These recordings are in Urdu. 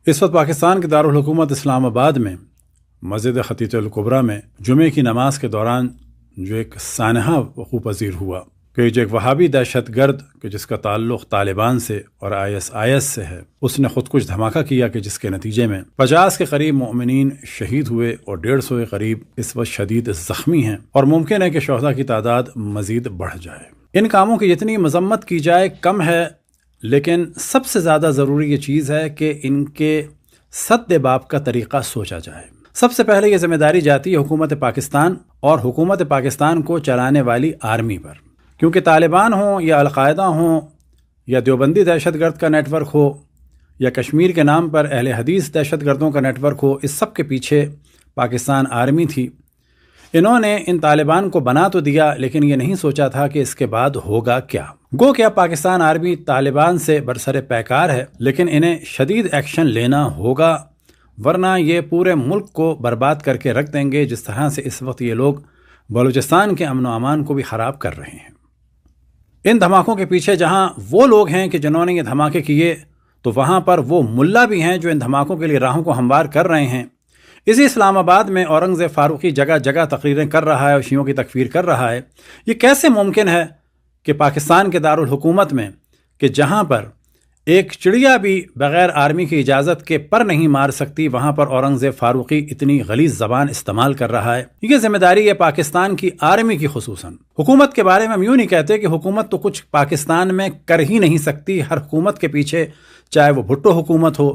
اس وقت پاکستان کے دارالحکومت اسلام آباد میں مسجد خطیط الکبریٰ میں جمعے کی نماز کے دوران جو ایک سانحہ وقوع پذیر ہوا کہ جو ایک وہابی دہشت گرد کہ جس کا تعلق طالبان سے اور IS سے ہے، اس نے خود کچھ دھماکہ کیا کہ جس کے نتیجے میں 50 کے قریب مومنین شہید ہوئے اور 150 کے قریب اس وقت شدید زخمی ہیں، اور ممکن ہے کہ شہداء کی تعداد مزید بڑھ جائے۔ ان کاموں کی جتنی مذمت کی جائے کم ہے، لیکن سب سے زیادہ ضروری یہ چیز ہے کہ ان کے سد باب کا طریقہ سوچا جائے۔ سب سے پہلے یہ ذمہ داری جاتی ہے حکومت پاکستان اور حکومت پاکستان کو چلانے والی آرمی پر، کیونکہ طالبان ہوں یا القاعدہ ہوں یا دیوبندی دہشت گرد کا نیٹ ورک ہو یا کشمیر کے نام پر اہل حدیث دہشت گردوں کا نیٹ ورک ہو، اس سب کے پیچھے پاکستان آرمی تھی۔ انہوں نے ان طالبان کو بنا تو دیا، لیکن یہ نہیں سوچا تھا کہ اس کے بعد ہوگا کیا۔ گو کہ اب پاکستان آرمی طالبان سے برسر پیکار ہے، لیکن انہیں شدید ایکشن لینا ہوگا، ورنہ یہ پورے ملک کو برباد کر کے رکھ دیں گے، جس طرح سے اس وقت یہ لوگ بلوچستان کے امن و امان کو بھی خراب کر رہے ہیں۔ ان دھماکوں کے پیچھے جہاں وہ لوگ ہیں کہ جنہوں نے یہ دھماکے کیے، تو وہاں پر وہ ملا بھی ہیں جو ان دھماکوں کے لیے راہوں کو ہموار کر رہے ہیں۔ اسی اسلام آباد میں اورنگزیب فاروقی جگہ جگہ تقریریں کر رہا ہے اور شیعوں کی تکفیر کر رہا ہے۔ یہ کیسے ممکن ہے کہ پاکستان کے دارالحکومت میں کہ جہاں پر ایک چڑیا بھی بغیر آرمی کی اجازت کے پر نہیں مار سکتی، وہاں پر اورنگزیب فاروقی اتنی غلیظ زبان استعمال کر رہا ہے؟ یہ ذمہ داری ہے پاکستان کی آرمی کی۔ خصوصاً حکومت کے بارے میں ہم یوں نہیں کہتے کہ حکومت تو کچھ پاکستان میں کر ہی نہیں سکتی۔ ہر حکومت کے پیچھے، چاہے وہ بھٹو حکومت ہو،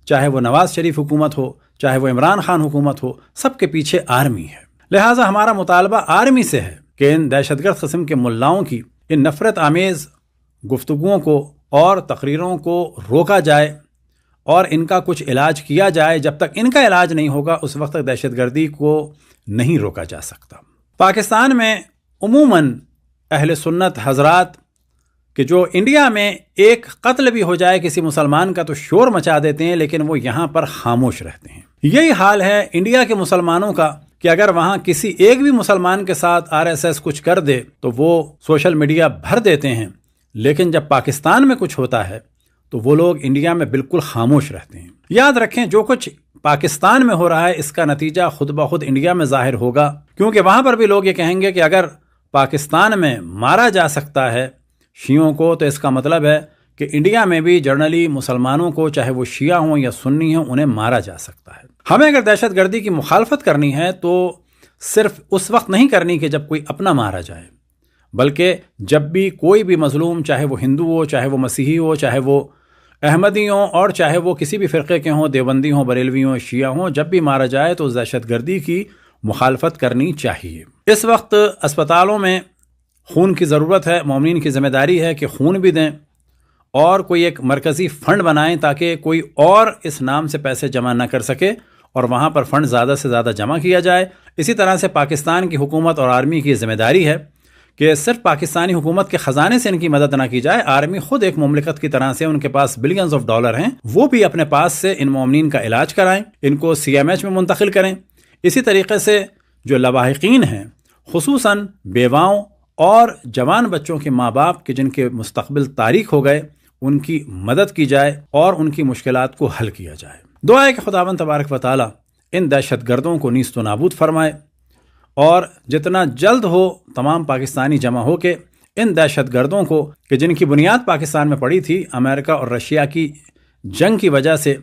چاہے وہ نواز شریف حکومت ہو، چاہے وہ عمران خان حکومت ہو، سب کے پیچھے آرمی ہے۔ لہٰذا ہمارا مطالبہ آرمی سے ہے کہ ان دہشت گرد قسم کے ملاؤں کی ان نفرت آمیز گفتگوؤں کو اور تقریروں کو روکا جائے اور ان کا کچھ علاج کیا جائے۔ جب تک ان کا علاج نہیں ہوگا اس وقت تک دہشت گردی کو نہیں روکا جا سکتا۔ پاکستان میں عموماً اہل سنت حضرات کہ جو انڈیا میں ایک قتل بھی ہو جائے کسی مسلمان کا تو شور مچا دیتے ہیں، لیکن وہ یہاں پر خاموش رہتے ہیں۔ یہی حال ہے انڈیا کے مسلمانوں کا کہ اگر وہاں کسی ایک بھی مسلمان کے ساتھ RSS کچھ کر دے تو وہ سوشل میڈیا بھر دیتے ہیں، لیکن جب پاکستان میں کچھ ہوتا ہے تو وہ لوگ انڈیا میں بالکل خاموش رہتے ہیں۔ یاد رکھیں، جو کچھ پاکستان میں ہو رہا ہے اس کا نتیجہ خود بخود انڈیا میں ظاہر ہوگا، کیونکہ وہاں پر بھی لوگ یہ کہیں گے کہ اگر پاکستان میں مارا جا سکتا ہے شیعوں کو تو اس کا مطلب ہے کہ انڈیا میں بھی جرنلی مسلمانوں کو، چاہے وہ شیعہ ہوں یا سنی ہوں، انہیں مارا جا سکتا ہے۔ ہمیں اگر دہشت گردی کی مخالفت کرنی ہے تو صرف اس وقت نہیں کرنی کہ جب کوئی اپنا مارا جائے، بلکہ جب بھی کوئی بھی مظلوم، چاہے وہ ہندو ہو، چاہے وہ مسیحی ہو، چاہے وہ احمدی ہوں، اور چاہے وہ کسی بھی فرقے کے ہوں، دیوبندی ہوں، بریلوی ہوں، شیعہ ہوں، جب بھی مارا جائے تو اس دہشت گردی کی مخالفت کرنی چاہیے۔ اس وقت اسپتالوں میں خون کی ضرورت ہے، مومنین کی ذمہ داری ہے کہ خون بھی دیں اور کوئی ایک مرکزی فنڈ بنائیں تاکہ کوئی اور اس نام سے پیسے جمع نہ کر سکے اور وہاں پر فنڈ زیادہ سے زیادہ جمع کیا جائے۔ اسی طرح سے پاکستان کی حکومت اور آرمی کی ذمہ داری ہے کہ صرف پاکستانی حکومت کے خزانے سے ان کی مدد نہ کی جائے، آرمی خود ایک مملکت کی طرح سے، ان کے پاس بلینز آف ڈالر ہیں، وہ بھی اپنے پاس سے ان مومنین کا علاج کرائیں، ان کو CMH میں منتقل کریں۔ اسی طریقے سے جو لواحقین ہیں، خصوصاً بیواؤں اور جوان بچوں کے ماں باپ کے جن کے مستقبل تاریک ہو گئے، ان کی مدد کی جائے اور ان کی مشکلات کو حل کیا جائے۔ دعا ہے کہ خداوند تبارک و تعالی ان دہشت گردوں کو نیست و نابود فرمائے اور جتنا جلد ہو تمام پاکستانی جمع ہو کے ان دہشت گردوں کو کہ جن کی بنیاد پاکستان میں پڑی تھی امریکہ اور رشیا کی جنگ کی وجہ سے،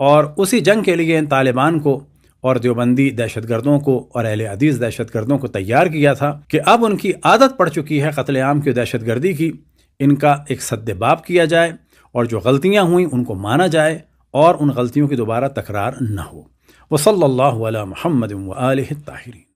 اور اسی جنگ کے لیے ان طالبان کو اور دیوبندی دہشت گردوں کو اور اہل حدیث دہشت گردوں کو تیار کیا تھا، کہ اب ان کی عادت پڑ چکی ہے قتل عام کی، دہشت گردی کی، ان کا ایک سد باب کیا جائے اور جو غلطیاں ہوئیں ان کو مانا جائے اور ان غلطیوں کی دوبارہ تکرار نہ ہو۔ وصلی اللہ علی محمد وآلہ الطاہرین۔